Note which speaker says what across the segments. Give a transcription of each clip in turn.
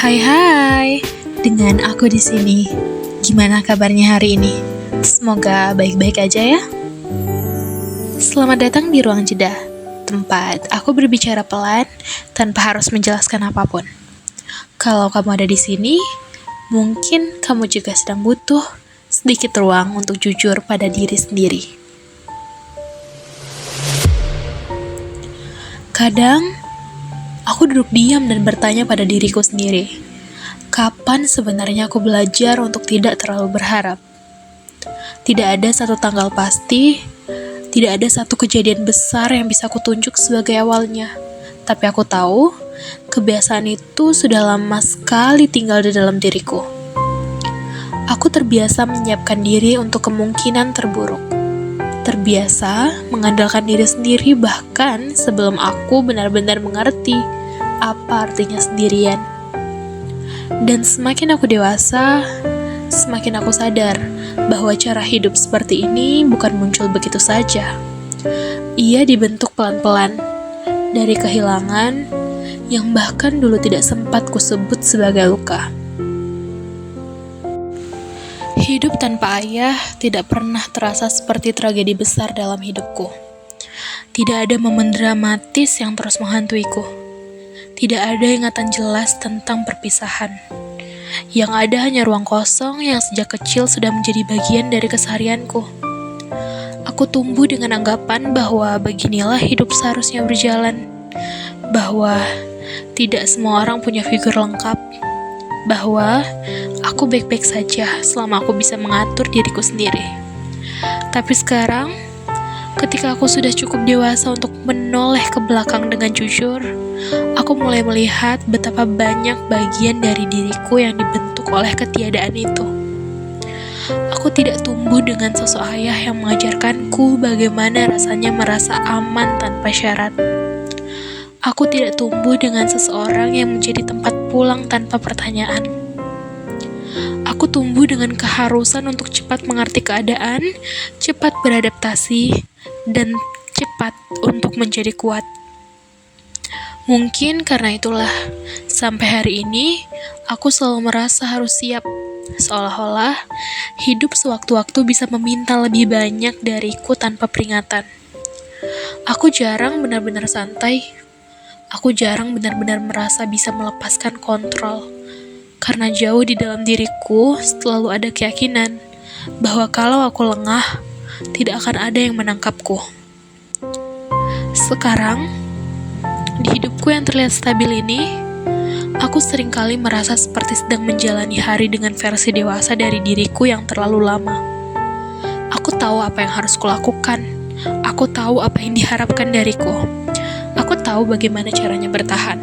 Speaker 1: Hai hai, dengan aku di sini. Gimana kabarnya hari ini? Semoga baik-baik aja ya. Selamat datang di ruang jeda, tempat aku berbicara pelan tanpa harus menjelaskan apapun. Kalau kamu ada di sini, mungkin kamu juga sedang butuh sedikit ruang untuk jujur pada diri sendiri. Kadang aku duduk diam dan bertanya pada diriku sendiri, kapan sebenarnya aku belajar untuk tidak terlalu berharap? Tidak ada satu tanggal pasti, tidak ada satu kejadian besar yang bisa aku tunjuk sebagai awalnya. Tapi aku tahu, kebiasaan itu sudah lama sekali tinggal di dalam diriku. Aku terbiasa menyiapkan diri untuk kemungkinan terburuk. Terbiasa mengandalkan diri sendiri bahkan sebelum aku benar-benar mengerti apa artinya sendirian. Dan semakin aku dewasa, semakin aku sadar bahwa cara hidup seperti ini bukan muncul begitu saja. Ia dibentuk pelan-pelan dari kehilangan yang bahkan dulu tidak sempat kusebut sebagai luka. Hidup tanpa ayah tidak pernah terasa seperti tragedi besar dalam hidupku. Tidak ada momen dramatis yang terus menghantuiku. Tidak ada ingatan jelas tentang perpisahan. Yang ada hanya ruang kosong yang sejak kecil sudah menjadi bagian dari keseharianku. Aku tumbuh dengan anggapan bahwa beginilah hidup seharusnya berjalan. Bahwa tidak semua orang punya figur lengkap. Bahwa aku baik-baik saja selama aku bisa mengatur diriku sendiri. Tapi sekarang, ketika aku sudah cukup dewasa untuk menoleh ke belakang dengan jujur, aku mulai melihat betapa banyak bagian dari diriku yang dibentuk oleh ketiadaan itu. Aku tidak tumbuh dengan sosok ayah yang mengajarkanku bagaimana rasanya merasa aman tanpa syarat. Aku tidak tumbuh dengan seseorang yang menjadi tempat pulang tanpa pertanyaan. Aku tumbuh dengan keharusan untuk cepat mengerti keadaan, cepat beradaptasi, dan cepat untuk menjadi kuat. Mungkin karena itulah, sampai hari ini, aku selalu merasa harus siap. Seolah-olah, hidup sewaktu-waktu bisa meminta lebih banyak dariku tanpa peringatan. Aku jarang benar-benar santai. Aku jarang benar-benar merasa bisa melepaskan kontrol. Karena jauh di dalam diriku selalu ada keyakinan bahwa kalau aku lengah, tidak akan ada yang menangkapku. Sekarang, di hidupku yang terlihat stabil ini, aku seringkali merasa seperti sedang menjalani hari dengan versi dewasa dari diriku yang terlalu lama. Aku tahu apa yang harus kulakukan. Aku tahu apa yang diharapkan dariku. Aku tahu bagaimana caranya bertahan.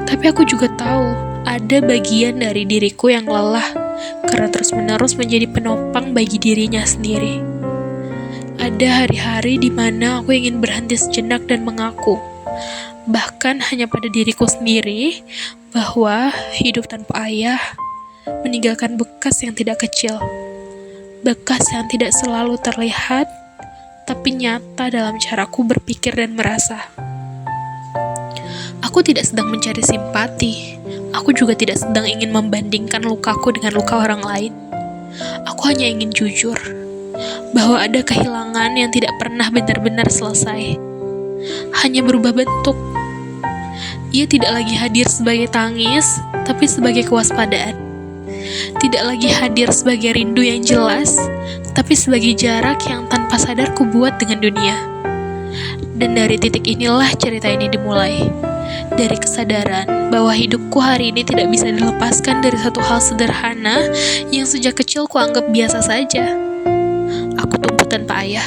Speaker 1: Tapi aku juga tahu ada bagian dari diriku yang lelah karena terus-menerus menjadi penopang bagi dirinya sendiri. Ada hari-hari di mana aku ingin berhenti sejenak dan mengaku, bahkan hanya pada diriku sendiri, bahwa hidup tanpa ayah meninggalkan bekas yang tidak kecil. Bekas yang tidak selalu terlihat, tapi nyata dalam caraku berpikir dan merasa. Aku tidak sedang mencari simpati. Aku juga tidak sedang ingin membandingkan lukaku dengan luka orang lain. Aku hanya ingin jujur bahwa ada kehilangan yang tidak pernah benar-benar selesai. Hanya berubah bentuk. Ia tidak lagi hadir sebagai tangis, tapi sebagai kewaspadaan. Tidak lagi hadir sebagai rindu yang jelas, tapi sebagai jarak yang tanpa sadar ku buat dengan dunia. Dan dari titik inilah cerita ini dimulai. Dari kesadaran bahwa hidupku hari ini tidak bisa dilepaskan dari satu hal sederhana yang sejak kecil ku anggap biasa saja. Aku tumbuh tanpa ayah,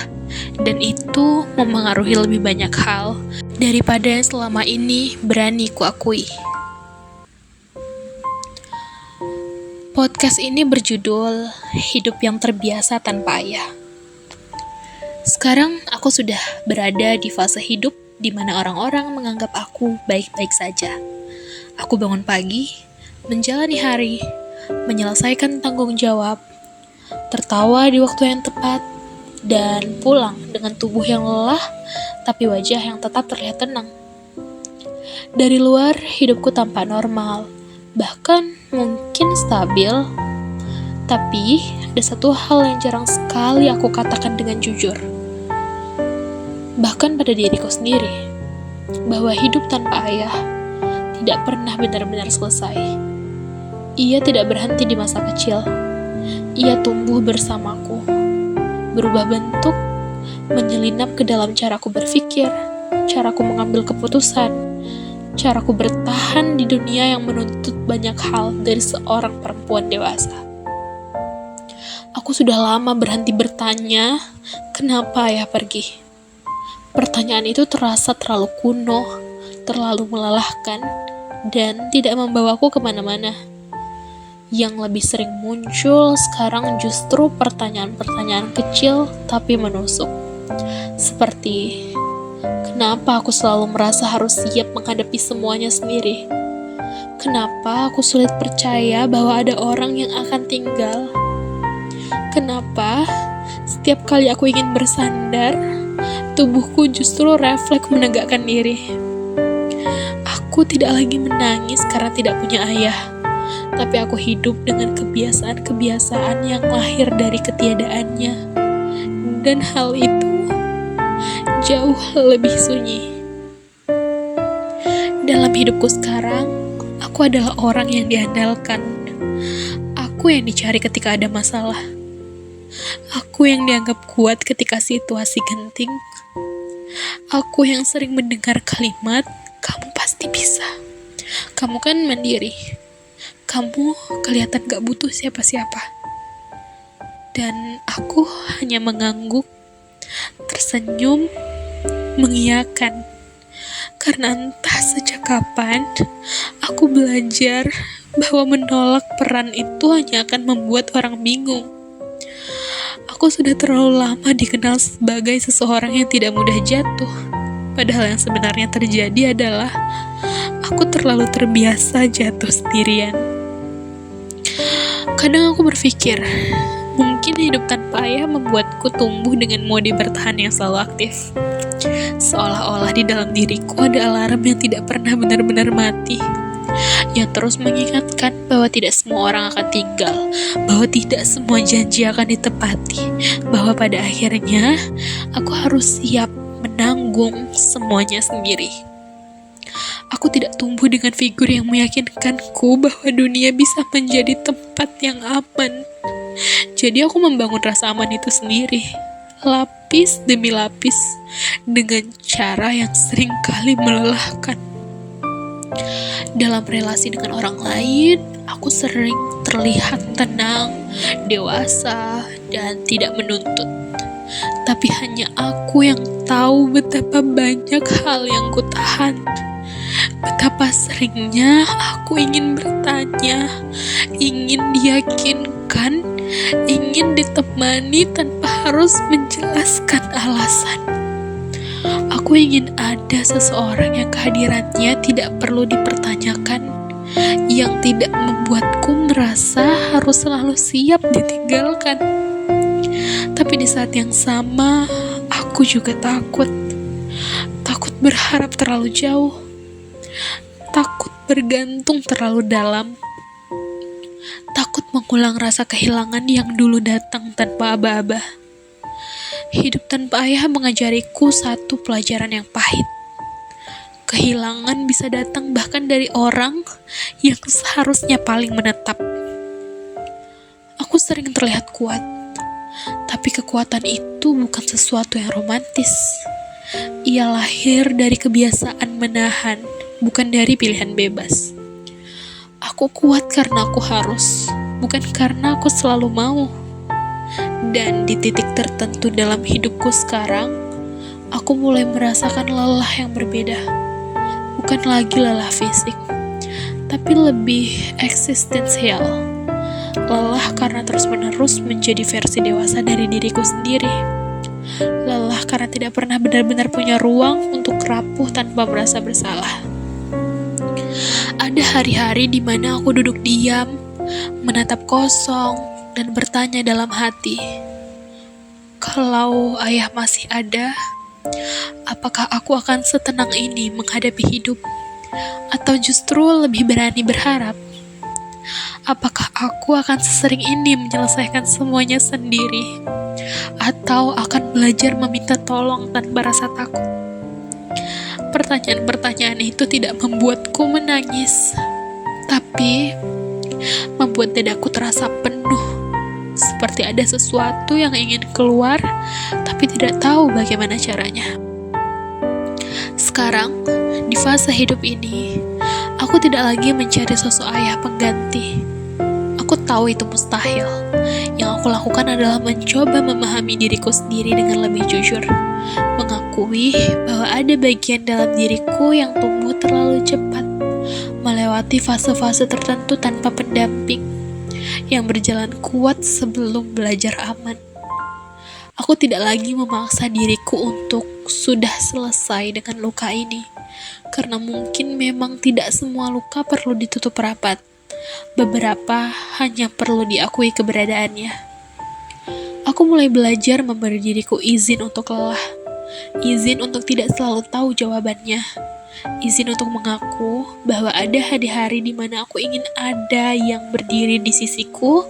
Speaker 1: dan itu memengaruhi lebih banyak hal daripada yang selama ini berani kuakui. Podcast ini berjudul Hidup yang Terbiasa Tanpa Ayah. Sekarang aku sudah berada di fase hidup di mana orang-orang menganggap aku baik-baik saja. Aku bangun pagi, menjalani hari, menyelesaikan tanggung jawab, tertawa di waktu yang tepat, dan pulang dengan tubuh yang lelah, tapi wajah yang tetap terlihat tenang. Dari luar, hidupku tampak normal, bahkan mungkin stabil. Tapi ada satu hal yang jarang sekali aku katakan dengan jujur, bahkan pada diriku sendiri, bahwa hidup tanpa ayah tidak pernah benar-benar selesai. Ia tidak berhenti di masa kecil. Ia tumbuh bersamaku, berubah bentuk, menyelinap ke dalam caraku berpikir, caraku mengambil keputusan, caraku bertahan di dunia yang menuntut banyak hal dari seorang perempuan dewasa. Aku sudah lama berhenti bertanya, kenapa ayah pergi? Pertanyaan itu terasa terlalu kuno, terlalu melelahkan, dan tidak membawaku kemana-mana. Yang lebih sering muncul sekarang justru pertanyaan-pertanyaan kecil tapi menusuk. Seperti, kenapa aku selalu merasa harus siap menghadapi semuanya sendiri? Kenapa aku sulit percaya bahwa ada orang yang akan tinggal? Kenapa setiap kali aku ingin bersandar, tubuhku justru refleks menegakkan diri? Aku tidak lagi menangis karena tidak punya ayah, tapi aku hidup dengan kebiasaan-kebiasaan yang lahir dari ketiadaannya. Dan hal itu jauh lebih sunyi. Dalam hidupku sekarang, aku adalah orang yang diandalkan. Aku yang dicari ketika ada masalah. Aku yang dianggap kuat ketika situasi genting. Aku yang sering mendengar kalimat, kamu pasti bisa. Kamu kan mandiri. Kamu kelihatan gak butuh siapa-siapa. Dan aku hanya mengangguk, tersenyum, mengiyakan. Karena entah sejak kapan, aku belajar bahwa menolak peran itu hanya akan membuat orang bingung. Aku sudah terlalu lama dikenal sebagai seseorang yang tidak mudah jatuh. Padahal yang sebenarnya terjadi adalah aku terlalu terbiasa jatuh sendirian. Kadang aku berpikir, mungkin hidup tanpa ayah membuatku tumbuh dengan mode bertahan yang selalu aktif. Seolah-olah di dalam diriku ada alarm yang tidak pernah benar-benar mati, yang terus mengingatkan bahwa tidak semua orang akan tinggal, bahwa tidak semua janji akan ditepati, bahwa pada akhirnya aku harus siap menanggung semuanya sendiri. Aku tidak tumbuh dengan figur yang meyakinkanku bahwa dunia bisa menjadi tempat yang aman. Jadi aku membangun rasa aman itu sendiri, lapis demi lapis, dengan cara yang sering kali melelahkan. Dalam relasi dengan orang lain, aku sering terlihat tenang, dewasa, dan tidak menuntut. Tapi hanya aku yang tahu betapa banyak hal yang kutahan. Betapa seringnya aku ingin bertanya, ingin diyakinkan, ingin ditemani tanpa harus menjelaskan alasan. Aku ingin ada seseorang yang kehadirannya tidak perlu dipertanyakan, yang tidak membuatku merasa harus selalu siap ditinggalkan. Tapi di saat yang sama, aku juga takut berharap terlalu jauh, takut bergantung terlalu dalam, takut mengulang rasa kehilangan yang dulu datang tanpa aba-aba. Hidup tanpa ayah mengajariku satu pelajaran yang pahit. Kehilangan bisa datang bahkan dari orang yang seharusnya paling menetap. Aku sering terlihat kuat, tapi kekuatan itu bukan sesuatu yang romantis. Ia lahir dari kebiasaan menahan, bukan dari pilihan bebas. Aku kuat karena aku harus, bukan karena aku selalu mau. Dan di titik tertentu dalam hidupku sekarang, aku mulai merasakan lelah yang berbeda. Bukan lagi lelah fisik, tapi lebih eksistensial. Lelah karena terus-menerus menjadi versi dewasa dari diriku sendiri. Lelah karena tidak pernah benar-benar punya ruang untuk rapuh tanpa merasa bersalah. Ada hari-hari di mana aku duduk diam, menatap kosong, dan bertanya dalam hati, kalau ayah masih ada, apakah aku akan setenang ini menghadapi hidup? Atau justru lebih berani berharap? Apakah aku akan sesering ini menyelesaikan semuanya sendiri? Atau akan belajar meminta tolong tanpa rasa takut? Pertanyaan-pertanyaan itu tidak membuatku menangis, tapi membuat dadaku terasa penuh, seperti ada sesuatu yang ingin keluar, tapi tidak tahu bagaimana caranya. Sekarang, di fase hidup ini, aku tidak lagi mencari sosok ayah pengganti. Aku tahu itu mustahil. Yang aku lakukan adalah mencoba memahami diriku sendiri dengan lebih jujur. Mengakui bahwa ada bagian dalam diriku yang tumbuh terlalu cepat, melewati fase-fase tertentu tanpa pendamping, yang berjalan kuat sebelum belajar aman. Aku tidak lagi memaksa diriku untuk sudah selesai dengan luka ini, karena mungkin memang tidak semua luka perlu ditutup rapat. Beberapa hanya perlu diakui keberadaannya. Aku mulai belajar memberi diriku izin untuk lelah, izin untuk tidak selalu tahu jawabannya, izin untuk mengaku bahwa ada hari-hari di mana aku ingin ada yang berdiri di sisiku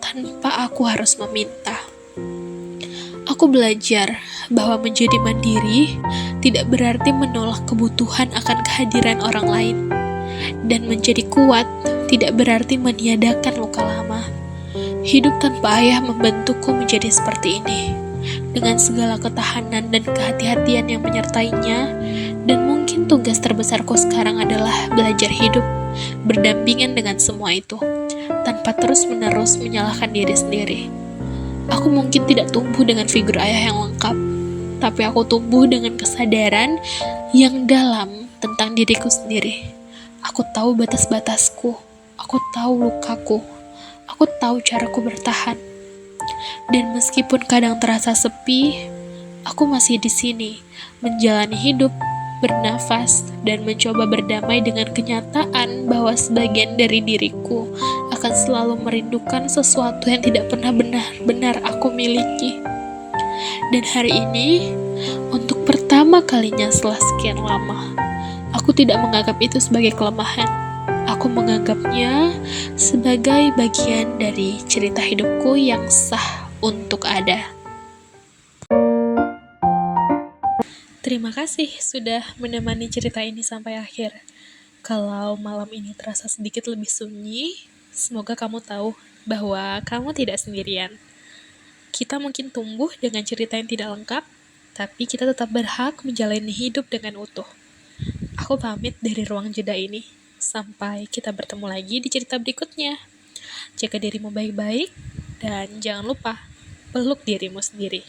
Speaker 1: tanpa aku harus meminta. Aku belajar bahwa menjadi mandiri tidak berarti menolak kebutuhan akan kehadiran orang lain, dan menjadi kuat tidak berarti meniadakan luka lama. Hidup tanpa ayah membentukku menjadi seperti ini, dengan segala ketahanan dan kehati-hatian yang menyertainya, dan mungkin tugas terbesarku sekarang adalah belajar hidup, berdampingan dengan semua itu, tanpa terus-menerus menyalahkan diri sendiri. Aku mungkin tidak tumbuh dengan figur ayah yang lengkap, tapi aku tumbuh dengan kesadaran yang dalam tentang diriku sendiri. Aku tahu batas-batasku, aku tahu lukaku, aku tahu caraku bertahan. Dan meskipun kadang terasa sepi, aku masih di sini, menjalani hidup, bernafas, dan mencoba berdamai dengan kenyataan bahwa sebagian dari diriku akan selalu merindukan sesuatu yang tidak pernah benar-benar aku miliki. Dan hari ini, untuk pertama kalinya setelah sekian lama, aku tidak menganggap itu sebagai kelemahan. Aku menganggapnya sebagai bagian dari cerita hidupku yang sah untuk ada. Terima kasih sudah menemani cerita ini sampai akhir. Kalau malam ini terasa sedikit lebih sunyi, semoga kamu tahu bahwa kamu tidak sendirian. Kita mungkin tumbuh dengan cerita yang tidak lengkap, tapi kita tetap berhak menjalani hidup dengan utuh. Aku pamit dari ruang jeda ini. Sampai kita bertemu lagi di cerita berikutnya. Jaga dirimu baik-baik, dan jangan lupa peluk dirimu sendiri.